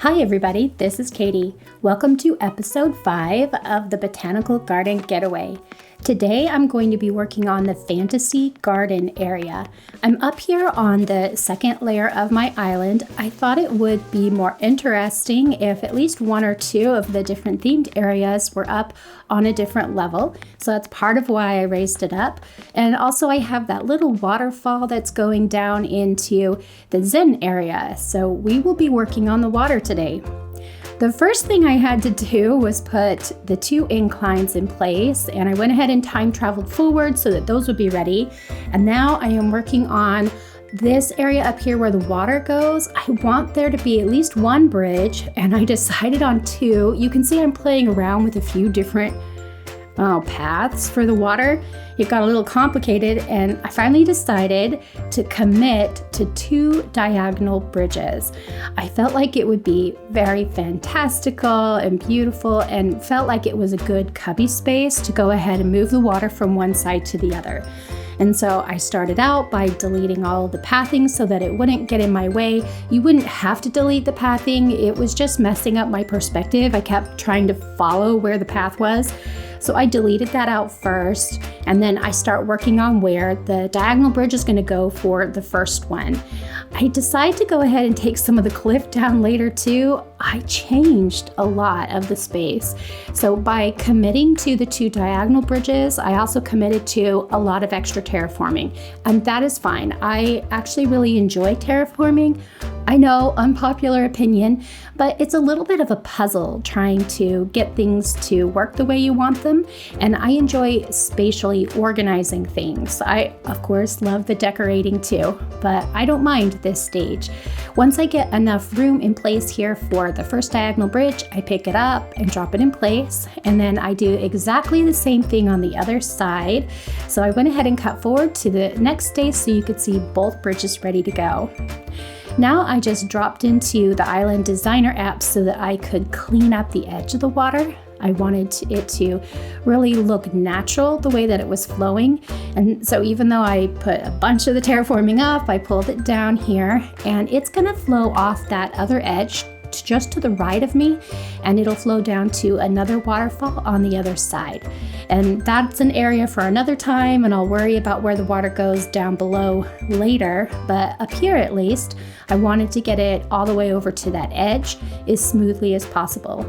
Hi everybody, this is Katie. Welcome to episode 5 of the Botanical Garden Getaway. Today I'm going to be working on the fantasy garden area. I'm up here on the second layer of my island. I thought it would be more interesting if at least one or two of the different themed areas were up on a different level. So that's part of why I raised it up. And also I have that little waterfall that's going down into the Zen area. So we will be working on the water today. The first thing I had to do was put the two inclines in place, and I went ahead and time traveled forward so that those would be ready. And now I am working on this area up here where the water goes. I want there to be at least one bridge, and I decided on two. You can see I'm playing around with a few different paths for the water. It got a little complicated, and I finally decided to commit to two diagonal bridges. I felt like it would be very fantastical and beautiful, and felt like it was a good cubby space to go ahead and move the water from one side to the other. And so I started out by deleting all of the pathing so that it wouldn't get in my way. You wouldn't have to delete the pathing. It was just messing up my perspective. I kept trying to follow where the path was. So I deleted that out first, and then I start working on where the diagonal bridge is going to go for the first one. I decided to go ahead and take some of the cliff down later too. I changed a lot of the space. So by committing to the two diagonal bridges, I also committed to a lot of extra terraforming, and that is fine. I actually really enjoy terraforming. I know, unpopular opinion, but it's a little bit of a puzzle trying to get things to work the way you want them, and I enjoy spatially organizing things. I, of course, love the decorating too, but I don't mind this stage. Once I get enough room in place here for the first diagonal bridge, I pick it up and drop it in place, and then I do exactly the same thing on the other side. So I went ahead and cut forward to the next stage so you could see both bridges ready to go. Now I just dropped into the Island Designer app so that I could clean up the edge of the water. I wanted it to really look natural the way that it was flowing. And so even though I put a bunch of the terraforming up, I pulled it down here, and it's gonna flow off that other edge just to the right of me, and it'll flow down to another waterfall on the other side. And that's an area for another time, and I'll worry about where the water goes down below later. But up here at least, I wanted to get it all the way over to that edge as smoothly as possible.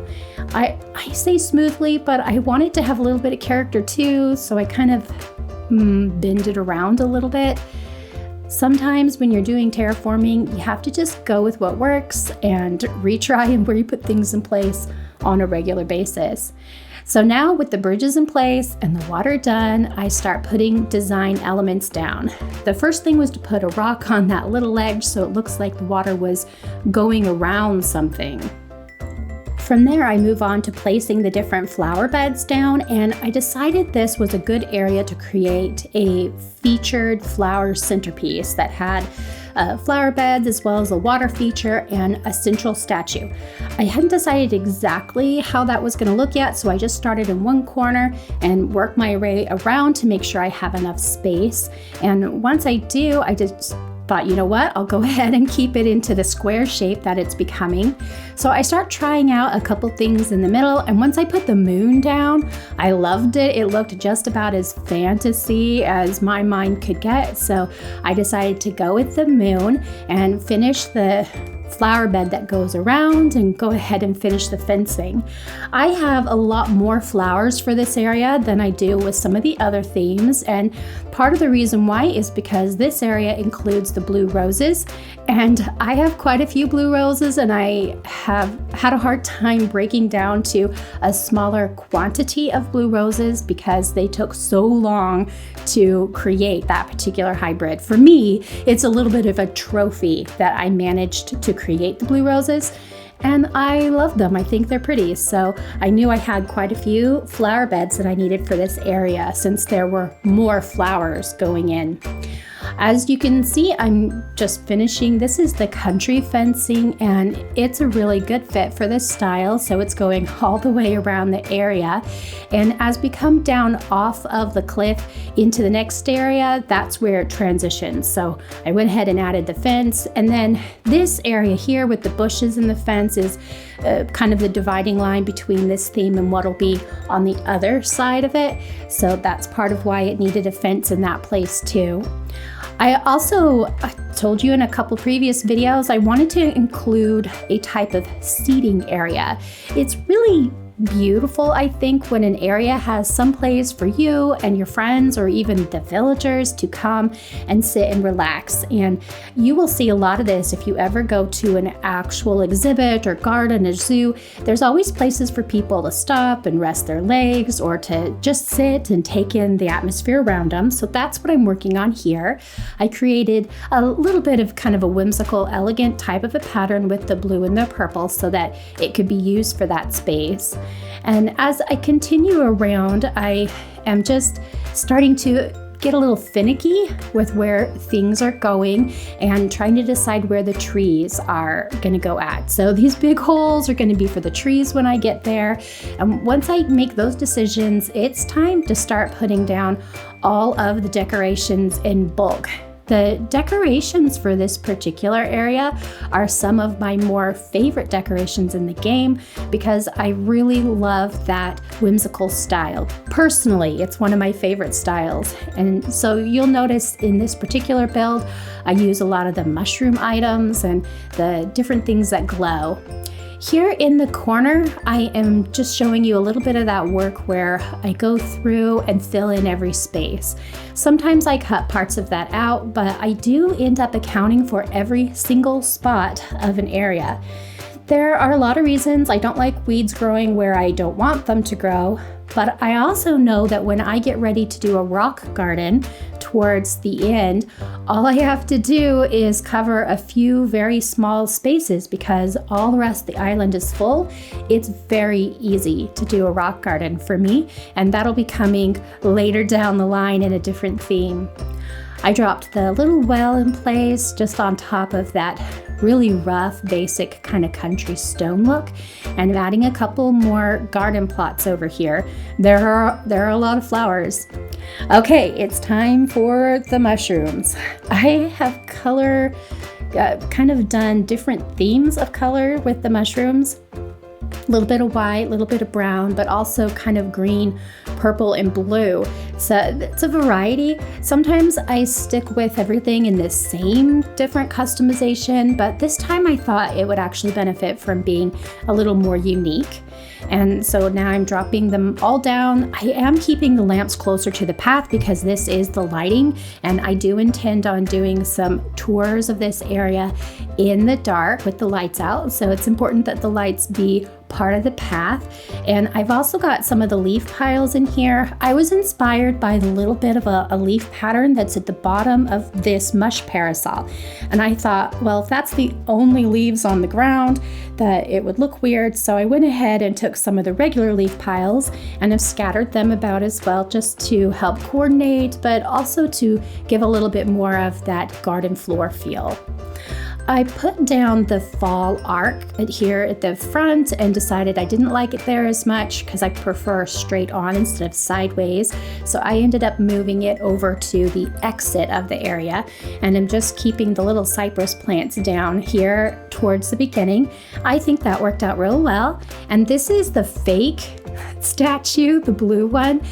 I say smoothly, but I wanted to have a little bit of character too, so I kind of bend it around a little bit. Sometimes when you're doing terraforming, you have to just go with what works and retry and where you put things in place on a regular basis. So now with the bridges in place and the water done, I start putting design elements down. The first thing was to put a rock on that little ledge so it looks like the water was going around something. From there, I move on to placing the different flower beds down, and I decided this was a good area to create a featured flower centerpiece that had flower beds as well as a water feature and a central statue. I hadn't decided exactly how that was going to look yet, so I just started in one corner and worked my way around to make sure I have enough space. And once I do, I just thought, you know what, I'll go ahead and keep it into the square shape that it's becoming. So I start trying out a couple things in the middle, and once I put the moon down, I loved it. It looked just about as fantasy as my mind could get. So I decided to go with the moon and finish the flower bed that goes around and go ahead and finish the fencing. I have a lot more flowers for this area than I do with some of the other themes, and part of the reason why is because this area includes the blue roses, and I have quite a few blue roses, and I have had a hard time breaking down to a smaller quantity of blue roses because they took so long to create that particular hybrid. For me, it's a little bit of a trophy that I managed to create the blue roses, and I love them. I think they're pretty. So I knew I had quite a few flower beds that I needed for this area since there were more flowers going in. As you can see, I'm just finishing. This is the country fencing, and it's a really good fit for this style. So it's going all the way around the area. And as we come down off of the cliff into the next area, that's where it transitions. So I went ahead and added the fence. And then this area here with the bushes and the fence is kind of the dividing line between this theme and what'll be on the other side of it. So that's part of why it needed a fence in that place too. I told you in a couple previous videos, I wanted to include a type of seating area. It's really beautiful, I think, when an area has some place for you and your friends or even the villagers to come and sit and relax. And you will see a lot of this if you ever go to an actual exhibit or garden or zoo. There's always places for people to stop and rest their legs or to just sit and take in the atmosphere around them. So that's what I'm working on here. I created a little bit of kind of a whimsical, elegant type of a pattern with the blue and the purple so that it could be used for that space. And as I continue around, I am just starting to get a little finicky with where things are going and trying to decide where the trees are going to go at. So these big holes are going to be for the trees when I get there. And once I make those decisions, it's time to start putting down all of the decorations in bulk. The decorations for this particular area are some of my more favorite decorations in the game because I really love that whimsical style. Personally, it's one of my favorite styles. And so you'll notice in this particular build, I use a lot of the mushroom items and the different things that glow. Here in the corner, I am just showing you a little bit of that work where I go through and fill in every space. Sometimes I cut parts of that out, but I do end up accounting for every single spot of an area. There are a lot of reasons I don't like weeds growing where I don't want them to grow, but I also know that when I get ready to do a rock garden towards the end, all I have to do is cover a few very small spaces because all the rest of the island is full. It's very easy to do a rock garden for me, and that'll be coming later down the line in a different theme. I dropped the little well in place just on top of that really rough, basic kind of country stone look, and I'm adding a couple more garden plots over here. There are a lot of flowers. Okay, it's time for the mushrooms. I have kind of done different themes of color with the mushrooms. A little bit of white, a little bit of brown, but also kind of green, purple, and blue. So it's a variety. Sometimes I stick with everything in the same different customization, but this time I thought it would actually benefit from being a little more unique. And so now I'm dropping them all down. I am keeping the lamps closer to the path because this is the lighting, and I do intend on doing some tours of this area in the dark with the lights out. So it's important that the lights be part of the path. And I've also got some of the leaf piles in here. I was inspired by the little bit of a leaf pattern that's at the bottom of this mush parasol. And I thought, well, if that's the only leaves on the ground, that it would look weird. So I went ahead and took some of the regular leaf piles and have scattered them about as well, just to help coordinate, but also to give a little bit more of that garden floor feel. I put down the fall arc here at the front and decided I didn't like it there as much because I prefer straight on instead of sideways. So I ended up moving it over to the exit of the area, and I'm just keeping the little cypress plants down here towards the beginning. I think that worked out real well. And this is the fake statue, the blue one.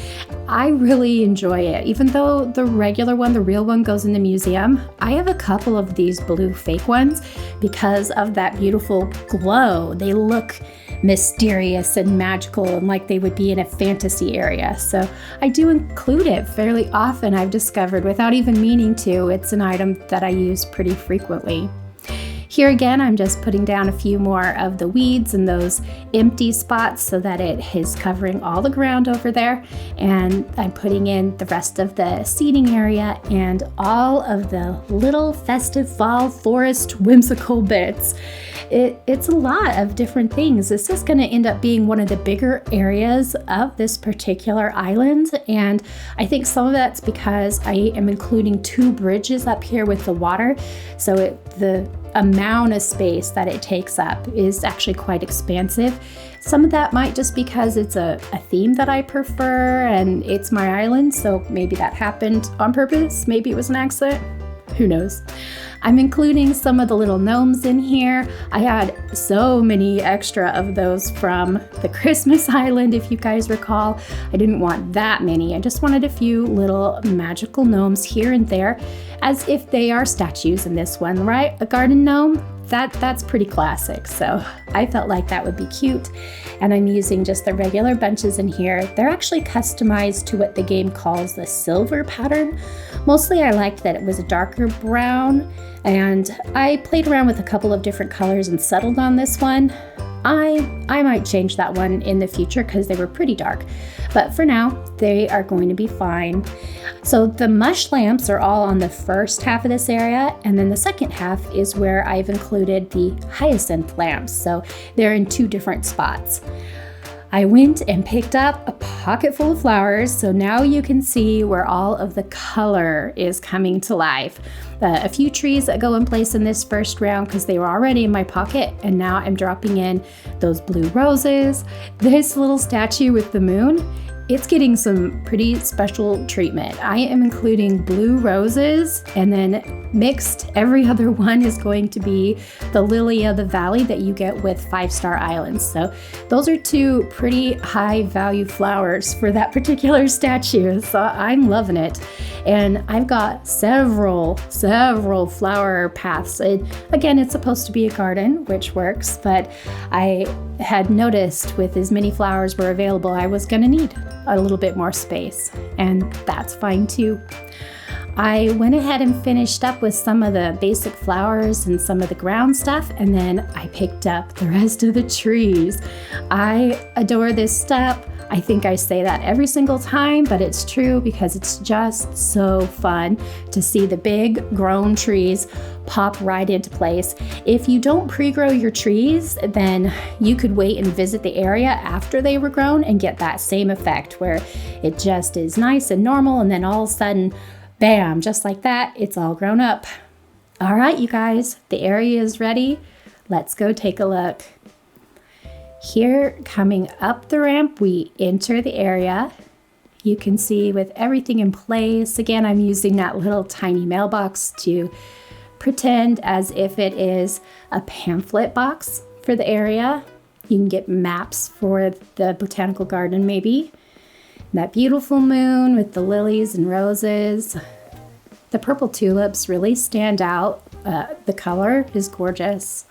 I really enjoy it. Even though the regular one, the real one, goes in the museum, I have a couple of these blue fake ones because of that beautiful glow. They look mysterious and magical and like they would be in a fantasy area. So I do include it fairly often, I've discovered, without even meaning to. It's an item that I use pretty frequently. Here again, I'm just putting down a few more of the weeds in those empty spots so that it is covering all the ground over there. And I'm putting in the rest of the seating area and all of the little festive fall forest whimsical bits. It's a lot of different things. This is going to end up being one of the bigger areas of this particular island, and I think some of that's because I am including 2 bridges up here with the water, so the amount of space that it takes up is actually quite expansive. Some of that might just because it's a theme that I prefer and it's my island, so maybe that happened on purpose. Maybe it was an accident. Who knows? I'm including some of the little gnomes in here. I had so many extra of those from the Christmas island, if you guys recall. I didn't want that many. I just wanted a few little magical gnomes here and there, as if they are statues in this one, right? A garden gnome? That's pretty classic, so I felt like that would be cute. And I'm using just the regular bunches in here. They're actually customized to what the game calls the silver pattern. Mostly I liked that it was a darker brown, and I played around with a couple of different colors and settled on this one. I might change that one in the future because they were pretty dark, but for now they are going to be fine. So the mush lamps are all on the first half of this area, and then the second half is where I've included the hyacinth lamps, so they're in 2 different spots. I went and picked up a pocket full of flowers, so now you can see where all of the color is coming to life. A few trees that go in place in this first round because they were already in my pocket, and now I'm dropping in those blue roses. This little statue with the moon, it's getting some pretty special treatment. I am including blue roses, and then mixed every other one is going to be the lily of the valley that you get with 5-star islands. So those are 2 pretty high value flowers for that particular statue. So I'm loving it. And I've got several flower paths. Again, it's supposed to be a garden, which works, but I had noticed with as many flowers were available, I was gonna need a little bit more space, and that's fine too. I went ahead and finished up with some of the basic flowers and some of the ground stuff, and then I picked up the rest of the trees. I adore this step. I think I say that every single time, but it's true because it's just so fun to see the big grown trees pop right into place. If you don't pre-grow your trees, then you could wait and visit the area after they were grown and get that same effect where it just is nice and normal, and then all of a sudden, bam, just like that, it's all grown up. All right, you guys, the area is ready. Let's go take a look. Here, coming up the ramp, we enter the area. You can see with everything in place, again, I'm using that little tiny mailbox to pretend as if it is a pamphlet box for the area. You can get maps for the botanical garden maybe. That beautiful moon with the lilies and roses. The purple tulips really stand out. The color is gorgeous.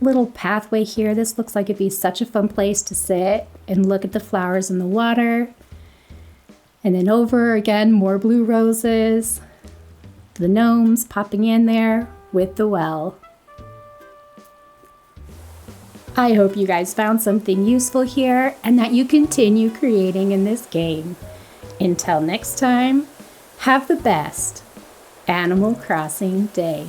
Little pathway here. This looks like it'd be such a fun place to sit and look at the flowers in the water. And then over again, more blue roses. The gnomes popping in there with the well. I hope you guys found something useful here and that you continue creating in this game. Until next time, have the best Animal Crossing day.